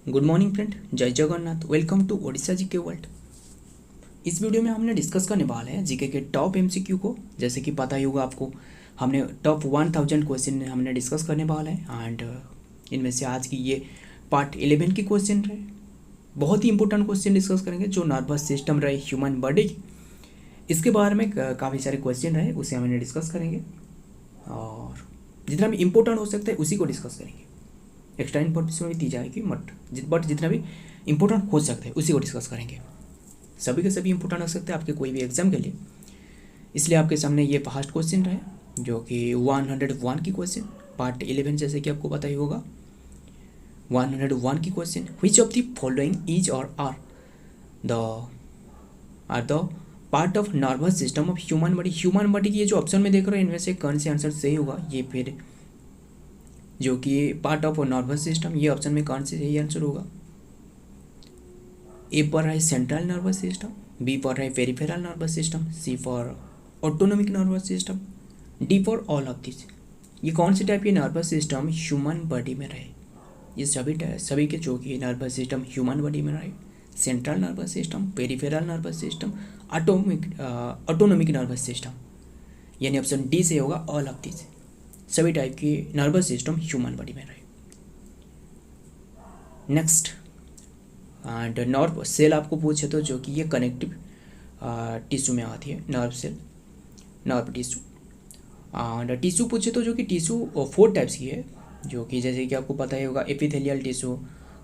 Good morning friend, जय Jagannath. Welcome to Odisha GK world. इस video में हमने डिस्कस करने वाले हैं जीके के टॉप एमसीक्यू को। जैसे कि पता ही होगा आपको, हमने टॉप 1000 क्वेश्चन हमने डिस्कस करने वाले हैं एंड इनमें से आज की ये पार्ट 11 की क्वेश्चन रहे। बहुत ही इंपॉर्टेंट क्वेश्चन डिस्कस करेंगे जो नर्वस सिस्टम रहे, ह्यूमन बॉडी, इसके बारे में काफ़ी सारे क्वेश्चन रहे, उसे हमने डिस्कस करेंगे और जितना भी इम्पोर्टेंट हो सकता है उसी को डिस्कस करेंगे। एक्स्ट्रा इन्फॉर्मेशन भी दी जाएगी बट जितना भी इंपॉर्टेंट हो सकता है उसी को डिस्कस करेंगे। सभी के सभी इंपॉर्टेंट हो सकते हैं आपके कोई भी एग्जाम के लिए, इसलिए आपके सामने ये फर्स्ट क्वेश्चन रहे जो कि 101 की क्वेश्चन पार्ट 11। जैसे कि आपको पता ही होगा 101 की question, which of the following is or are the part of nervous system of human body. Human body की ये जो ऑप्शन में देख रहे हो इनमें से कौन से आंसर सही होगा, ये फिर जो कि पार्ट ऑफ नर्वस सिस्टम, ये ऑप्शन में कौन से सही आंसर होगा। ए पर है सेंट्रल नर्वस सिस्टम, बी पर है peripheral nervous system, C for autonomic nervous system, D for all of this. ये कौन से टाइप के नर्वस सिस्टम ह्यूमन बॉडी में रहे, ये सभी के जो कि नर्वस सिस्टम ह्यूमन बॉडी में रहे, central nervous system, peripheral nervous system, autonomic nervous system, यानी ऑप्शन डी से होगा ऑल ऑफ दिस। सभी टाइप की नर्वस सिस्टम ह्यूमन बॉडी में रहे। नेक्स्ट एंड नर्व सेल आपको पूछे तो जो कि ये कनेक्टिव टिश्यू में आती है, nerve cell, nerve tissue. And tissue पूछे तो जो कि टिश्यू 4 टाइप्स की है, जो कि जैसे कि आपको पता ही होगा epithelial tissue,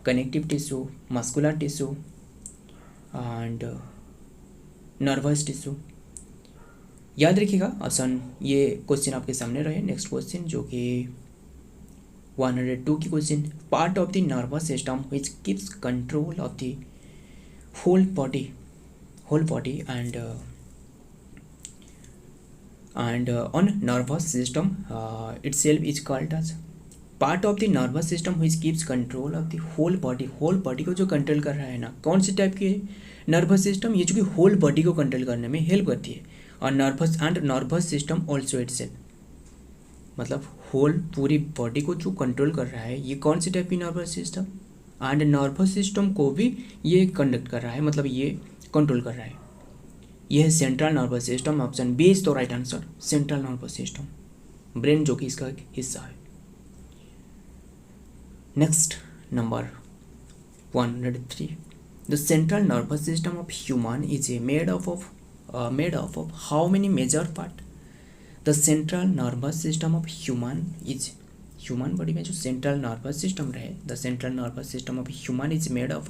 connective tissue, muscular tissue and nervous tissue. याद रखिएगा ऑप्शन, ये क्वेश्चन आपके सामने रहे। नेक्स्ट क्वेश्चन जो कि 102 की question, part of the nervous system which keeps control of the whole body and on nervous system itself is called as. Part of the nervous system which keeps control of the whole body को जो control कर रहा है ना, कौन से type की nervous system, ये जो कि होल बॉडी को कंट्रोल करने में हेल्प करती है। और नर्वस सिस्टम ऑल्सो इटसेल्फ, मतलब होल पूरी बॉडी को जो कंट्रोल कर रहा है, ये कौन सी टाइप की nervous system, and nervous system को भी ये कंडक्ट कर रहा है, मतलब ये कंट्रोल कर रहा है। ये है central nervous system, option B is तो right answer, central nervous system, brain जो कि इसका एक हिस्सा है। Next number 103, the central nervous system of human is made of how many major part. The central nervous system of human body में जो central nervous system रहे, the central nervous system of human is made of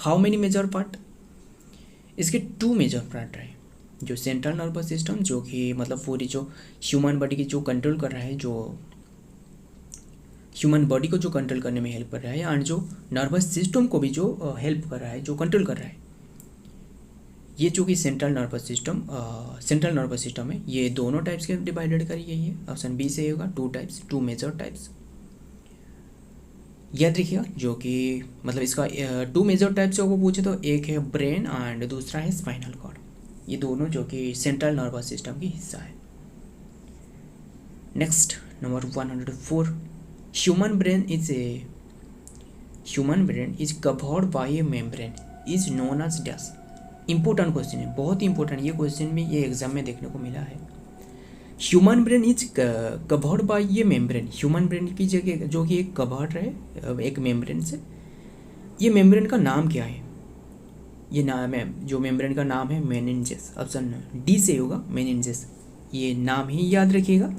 how many major part. इसके 2 major part रहे। जो central nervous system जो कि मतलब पूरी जो ह्यूमन बॉडी की जो कंट्रोल कर रहा है, जो ह्यूमन बॉडी को जो कंट्रोल करने में हेल्प कर रहा है, एंड जो नर्वस सिस्टम को भी जो हेल्प कर रहा है, जो कंट्रोल कर रहा है, ये जो कि सेंट्रल नर्वस सिस्टम है, ये दोनों टाइप्स के डिवाइडेड करी गई है। ऑप्शन बी से होगा 2 टाइप्स, 2 मेजर टाइप्स। याद रखिएगा जो कि मतलब इसका 2 मेजर टाइप्स को पूछे तो एक है ब्रेन एंड दूसरा है स्पाइनल कॉर्ड, ये दोनों जो कि सेंट्रल नर्वस सिस्टम की हिस्सा है। Next number 104, human brain is covered by a membrane is known as dash. Important question है, बहुत ही इंपॉर्टेंट, ये क्वेश्चन भी ये एग्जाम में देखने को मिला है। Human brain is covered bye ये मेम्ब्रेन, ह्यूमन ब्रेन की जगह जो कि एक कवर्ड रहे एक मेम्ब्रेन से, ये मेम्ब्रेन का नाम क्या है। ये नाम है, जो मेम्ब्रेन का नाम है मेनिन्जेस, ऑप्शन डी से होगा मेनिन्जेस। ये नाम ही याद रखिएगा,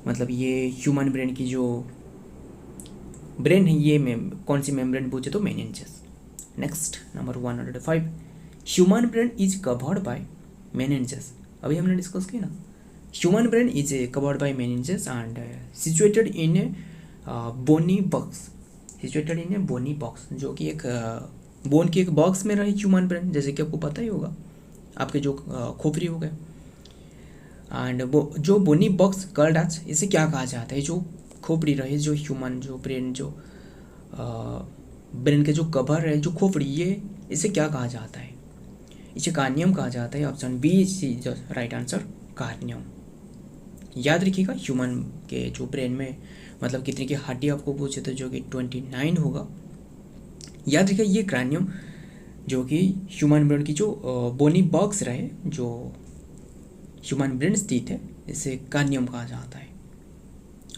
मतलब ये ह्यूमन ब्रेन की जो ब्रेन है, ये कौन सी मेम्ब्रेन पूछे तो meninges. Next number 105, human brain is covered by meninges. अभी हमने डिस्कस किया ना, human brain is covered by meninges and situated in a bony box, जो कि एक बोन की एक बॉक्स में रहे ह्यूमन ब्रेन, जैसे कि आपको पता ही होगा, आपके जो खोपड़ी हो गए। एंड वो जो बोनी बॉक्स कॉल्ड एज, इसे क्या कहा जाता है, जो खोपड़ी रहे, जो ह्यूमन जो ब्रेन जो ब्रेन के जो कवर है, जो खोपड़ी, ये इसे क्या कहा जाता है, इसे कार्नियम कहा जाता है। Option B is right answer, cranium. याद रखिएगा ह्यूमन के जो ब्रेन में मतलब कितनी की हड्डी आपको पूछे तो जो कि 29 होगा, याद रखिए ये क्रैनियम जो कि ह्यूमन ब्रेन की जो बोनी बॉक्स रहे, जो ह्यूमन ब्रेन स्थित है, इसे क्रैनियम कहा जाता है।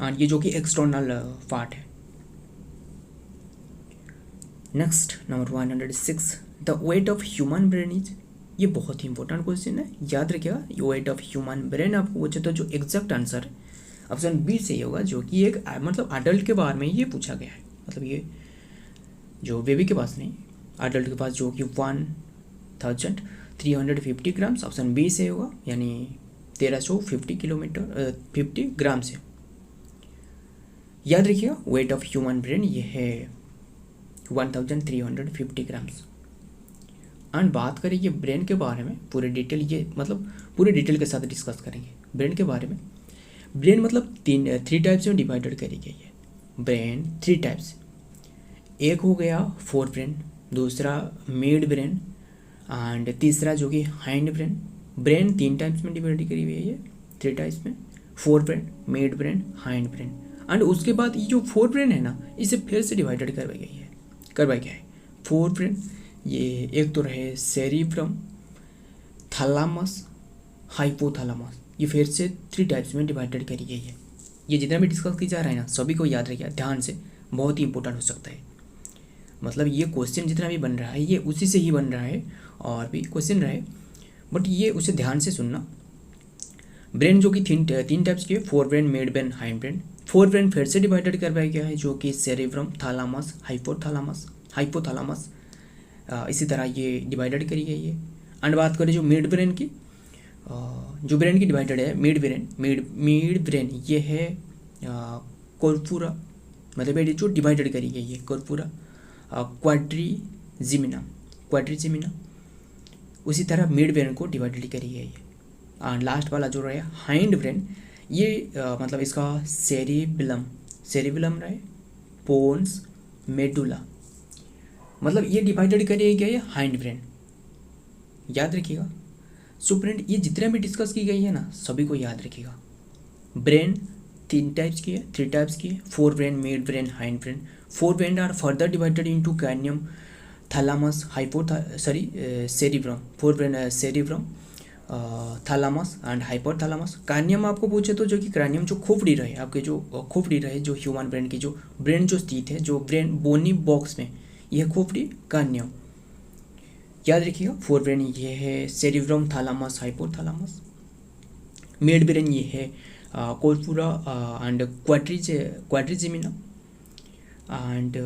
और ये जो कि एक्सटर्नल पार्ट है। Next number 106, the weight of human brain is. ये बहुत ही इंपॉर्टेंट क्वेश्चन है, याद रखिएगा। वेट ऑफ ह्यूमन ब्रेन आपको पूछे तो जो एग्जैक्ट आंसर है ऑप्शन बी से ही होगा, जो कि एक मतलब अडल्ट के बारे में ये पूछा गया है। मतलब ये जो बेबी के पास नहीं, अडल्ट के पास, जो कि 1350 ग्राम्स, ऑप्शन बी से होगा, यानी 1350 किलोमीटर 50 ग्राम से। याद रखिएगा वेट ऑफ ह्यूमन ब्रेन ये है 1350 ग्राम्स। एंड बात करें ये ब्रेन के बारे में पूरे डिटेल, ये मतलब पूरे डिटेल के साथ डिस्कस करेंगे ब्रेन के बारे में। ब्रेन मतलब थ्री टाइप्स में डिवाइडेड करी गई है ब्रेन, 3 टाइप्स। एक हो गया फोर ब्रेन, दूसरा मिड ब्रेन, एंड तीसरा जो कि हाइंड ब्रेन। ब्रेन 3 टाइप्स में डिवाइड करी हुई है ये, 3 टाइप्स में, fore brain, midbrain, hind brain. And उसके बाद ये जो फोर ब्रेन है ना, इसे फिर से डिवाइडेड करवाई गई है। करवाई गया है फोर ब्रेन, ये एक तो रहे सेरिब्रम, थैलामस, हाइपोथैलामस। ये फिर से 3 टाइप्स में डिवाइडेड करी गई है। ये जितना भी डिस्कस की जा रहा है ना, सभी को याद रखिए ध्यान से, बहुत ही इंपॉर्टेंट हो सकता है। मतलब ये क्वेश्चन जितना भी बन रहा है ये उसी से ही बन रहा है, और भी क्वेश्चन रहे, बट ये उसे ध्यान से सुनना। ब्रेन जो कि 3 टाइप्स की है, forebrain, midbrain, hindbrain. Fore brain फिर से डिवाइडेड करवाया गया है, जो कि सेरिब्रम, थैलामस, हाइपोथैलामस, इसी तरह ये डिवाइडेड करी गई है। एंड बात करें जो मिड ब्रेन की, जो ब्रेन की डिवाइडेड है मिड ब्रेन ये है कॉर्पुरा, मतलब ये जो डिवाइडेड करी गई है कॉर्पुरा, क्वाड्रिजिमिना। उसी तरह मिड ब्रेन को डिवाइडेड करी गई है। एंड लास्ट वाला जो रहे हाइंड ब्रेन, ये मतलब इसका सेरिबेलम रहे, पोन्स, मेडुला, मतलब ये डिवाइडेड करी गई है हाइंड ब्रेन। याद रखिएगा। सो फ्रेंड ये जितने भी डिस्कस की गई है ना, सभी को याद रखिएगा। ब्रेन 3 टाइप्स की है, 3 टाइप्स की है, forebrain, midbrain, hindbrain. Forebrain are further divided into cranium, thalamus, cerebrum. Forebrain cerebrum, thalamus and hypothalamus. Cranium आपको पूछे तो जो कि क्रैनियम जो खोपड़ी रहे, आपके जो खोपड़ी रहे, जो ह्यूमन ब्रेन की जो ब्रेन जो स्थित है, जो ब्रेन बोनी बॉक्स में, यह खोपड़ी क्रैनियम। याद रखिएगा फोर ब्रेन ये है cerebrum, thalamus, hypothalamus. Mid brain ये है corpora and quadrigemina, and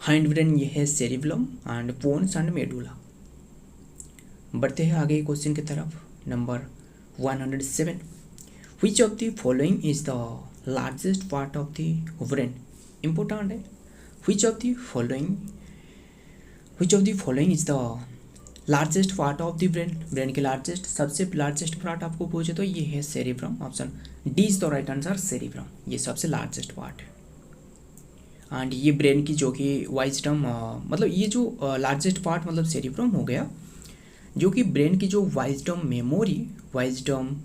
hind brain ये है cerebellum and pons and medulla. बढ़ते हैं आगे क्वेश्चन की तरफ। Number 107, which of the following is the largest part of the brain. Important है। Which of the following is the largest part of the brain. Brain के सबसे largest part आपको पूछे तो ये है cerebrum. Option D is the right answer, cerebrum ये सबसे लार्जेस्ट पार्ट है। एंड ये ब्रेन की जो कि वाइजडम, मतलब ये जो लार्जेस्ट पार्ट मतलब सेरिब्रम हो गया, जो कि ब्रेन की जो वाइजडम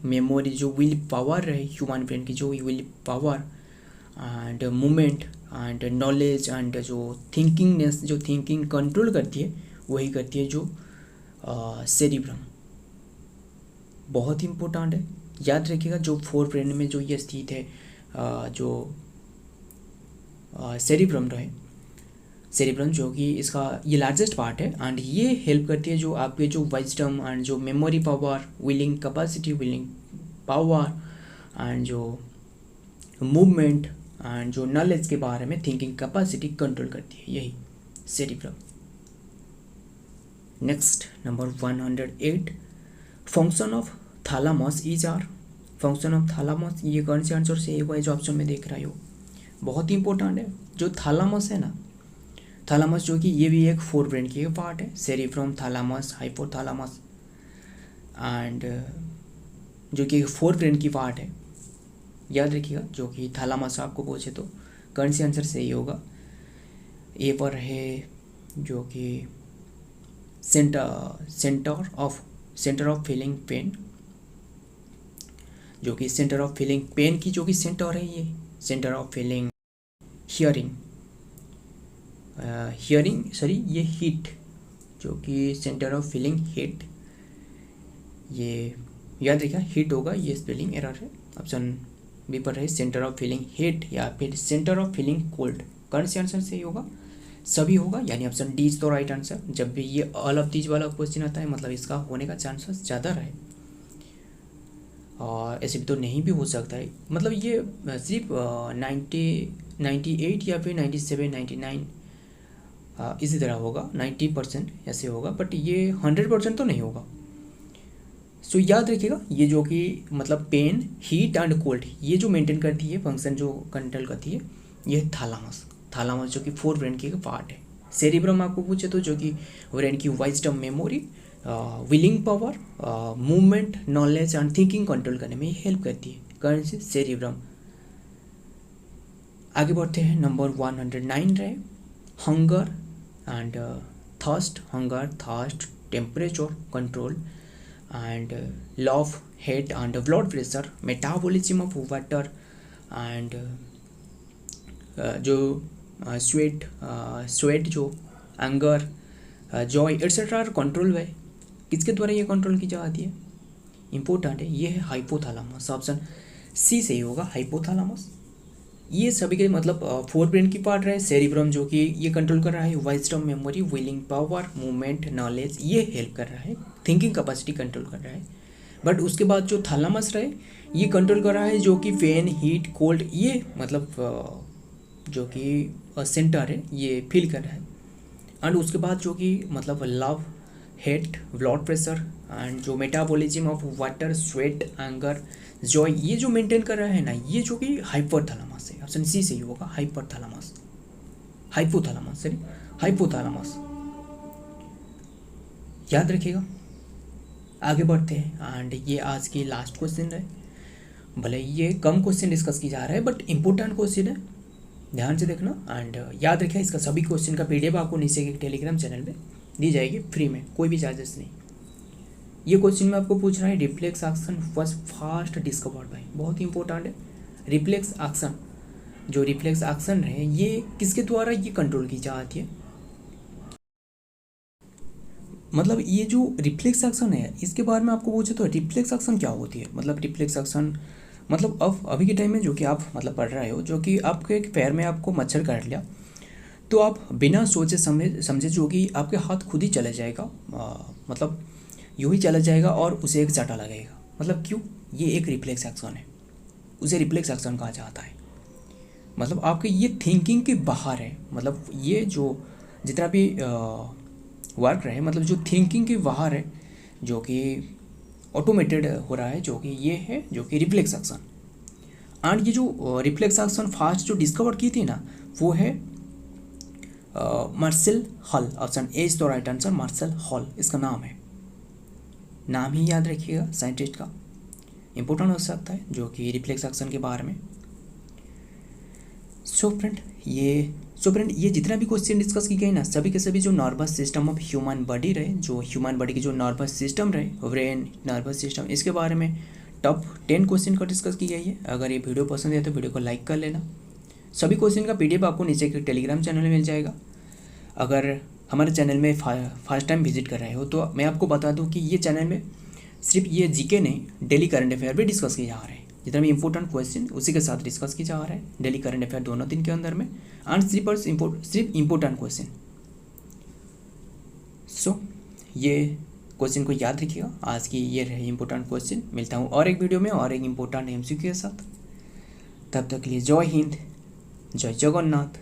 मेमोरी जो विल पावर है, ह्यूमन ब्रेन की जो will power and movement and knowledge and जो थिंकिंगनेस, जो थिंकिंग कंट्रोल करती है, वही करती है जो सेरिब्रम। बहुत इंपॉर्टेंट है, याद रखिएगा। जो फोर ब्रेन में जो ये स्थित है, जो सेरिब्रम रहे, सेरिब्रम जो कि इसका ये लार्जेस्ट पार्ट है, एंड ये हेल्प करती है जो आपके जो वाइजडम एंड जो memory power, willing capacity, willing power and जो मूवमेंट एंड जो नॉलेज के बारे में थिंकिंग कैपेसिटी कंट्रोल करती है, यही cerebrum. Next number 108, function of thalamus is are. Function of thalamus ये कौन से आंसर से एक जो ऑप्शन में देख रहे हो, बहुत ही इंपॉर्टेंट है। जो थैलामस है ना, थैलामस जो कि ये भी एक फोर ब्रेन की एक पार्ट है, सेरिब्रम, थैलामस, हाइपोथैलामस, एंड जो कि फोर ब्रेन की पार्ट है। याद रखिएगा, जो कि थैलामस आपको पूछे तो कौन से आंसर सही होगा। ए पर है जो कि सेंटर ऑफ फीलिंग पेन, जो कि सेंटर ऑफ फीलिंग पेन की जो कि सेंटर है, ये centre of feeling hearing, hearing sorry ये हीट जो कि सेंटर ऑफ फीलिंग हीट, ये याद रखिए हीट होगा, ये स्पेलिंग एरर है। ऑप्शन बी पर है सेंटर ऑफ फीलिंग हीट या फिर सेंटर ऑफ फीलिंग कोल्ड। कौन से आंसर सही होगा? सभी होगा, यानी ऑप्शन डी इज तो राइट आंसर। जब भी ये ऑल ऑफ दीज वाला क्वेश्चन आता है मतलब इसका होने का चांसेस ज़्यादा रहे, और ऐसे भी तो नहीं भी हो सकता है। मतलब ये सिर्फ 98 या फिर 97 99 इसी तरह होगा, 90% ऐसे होगा, बट ये 100% तो नहीं होगा। सो याद रखिएगा ये जो कि मतलब पेन हीट एंड कोल्ड ये जो मेंटेन करती है, फंक्शन जो कंट्रोल करती है, ये थैलामस जो कि फोर ब्रेन की एक पार्ट है। सेरिब्रम आपको पूछे तो जो कि ब्रेन की wisdom, memory, willing power, movement, knowledge and thinking control करने में हेल्प करती है। कौन सी? सेरिब्रम। आगे बढ़ते हैं, नंबर 109 रहे hunger and thirst. Hunger, thirst, temperature control and love, hate and blood pressure, metabolism of water and जो स्वेट जो एंगर, जॉय एट्सेट्रा कंट्रोल है। किसके द्वारा ये कंट्रोल की जाती है? इंपॉर्टेंट है, ये है हाइपोथैलेमस। ऑप्शन सी सही होगा, हाइपोथैलेमस। ये सभी के मतलब फोर ब्रेन की पार्ट रहे। सेरिब्रम जो कि ये कंट्रोल कर रहा है wisdom, memory, willing power, movement, knowledge, ये हेल्प कर रहा है, थिंकिंग कैपेसिटी कंट्रोल कर रहा है। बट उसके बाद जो थैलेमस रहे ये कंट्रोल कर रहा है जो कि पेन, हीट, कोल्ड, ये मतलब जो कि सेंटर है ये फील कर रहा है। एंड उसके बाद जो कि मतलब love, hate, blood pressure and जो metabolism of water, sweat, anger, joy, ये जो मेंटेन कर रहा है ना, ये जो कि हाइपोथैलेमस है। ऑप्शन सी सही होगा, हाइपोथैलेमस। सॉरी हाइपोथैलेमस, याद रखिएगा। आगे बढ़ते हैं एंड ये आज की लास्ट क्वेश्चन है। भले ये कम क्वेश्चन डिस्कस की जा रहा है बट इम्पोर्टेंट क्वेश्चन है, ध्यान से देखना एंड याद रखिए। इसका सभी क्वेश्चन का पीडीएफ आपको नीचे के टेलीग्राम चैनल में दी जाएगी फ्री में, कोई भी चार्जेस नहीं। ये क्वेश्चन में आपको पूछ रहा है reflex action was fast discovered by, बहुत ही इंपॉर्टेंट है। रिफ्लेक्स एक्शन, जो रिफ्लेक्स एक्शन है ये किसके द्वारा ये कंट्रोल की जाती है? मतलब ये जो रिफ्लेक्स एक्शन है इसके बारे में आपको पूछे तो रिफ्लेक्स एक्शन क्या होती है? मतलब रिफ्लेक्स एक्शन मतलब अब अभी के टाइम में जो कि आप मतलब पढ़ रहे हो, जो कि आपके एक पैर में आपको मच्छर काट लिया तो आप बिना सोचे समझे जो कि आपके हाथ खुद ही चला जाएगा, मतलब यूँ ही चला जाएगा और उसे एक चाटा लगेगा। मतलब क्यों? ये एक रिफ्लेक्स एक्शन है, उसे रिफ्लेक्स एक्शन कहा जाता है। मतलब आपके ये थिंकिंग के बाहर है, मतलब ये जो जितना भी वर्क रहे मतलब जो थिंकिंग के बाहर है, जो कि ऑटोमेटेड हो रहा है, जो कि ये है जो कि रिफ्लेक्स एक्शन। एंड ये जो रिफ्लेक्स एक्शन फास्ट जो डिस्कवर की थी ना वो है Marshall Hall. Option A is the right answer, Marshall Hall इसका नाम है। नाम ही याद रखिएगा साइंटिस्ट का, इंपॉर्टेंट हो सकता है जो कि रिफ्लेक्स एक्शन के बारे में। सो फ्रेंड ये जितना भी क्वेश्चन डिस्कस की गई ना सभी के सभी जो nervous system of human body रहे, जो ह्यूमन बॉडी की जो नर्वस सिस्टम रहे, ब्रेन, नर्वस सिस्टम, इसके बारे में टॉप 10 क्वेश्चन को डिस्कस की गई है। अगर ये वीडियो पसंद है तो वीडियो को लाइक कर लेना। सभी क्वेश्चन का पीडीएफ आपको नीचे के टेलीग्राम चैनल में मिल जाएगा। अगर हमारे चैनल में फर्स्ट टाइम विजिट कर रहे हो तो मैं आपको बता दूं कि ये चैनल में सिर्फ ये जीके नहीं डेली करंट अफेयर भी डिस्कस किए जा रहे हैं। जितना भी इंपॉर्टेंट क्वेश्चन उसी के साथ डिस्कस किया जा रहा है डेली करंट अफेयर दोनों दिन के अंदर में, एंड सिर्फ इंपॉर्टेंट क्वेश्चन। सो ये क्वेश्चन को याद रखिएगा, आज की ये रहे इंपॉर्टेंट क्वेश्चन। मिलता हूँ और एक वीडियो में और एक इंपॉर्टेंट एमसीक्यू के साथ। तब तक के लिए जय हिंद, जय जगन्नाथ।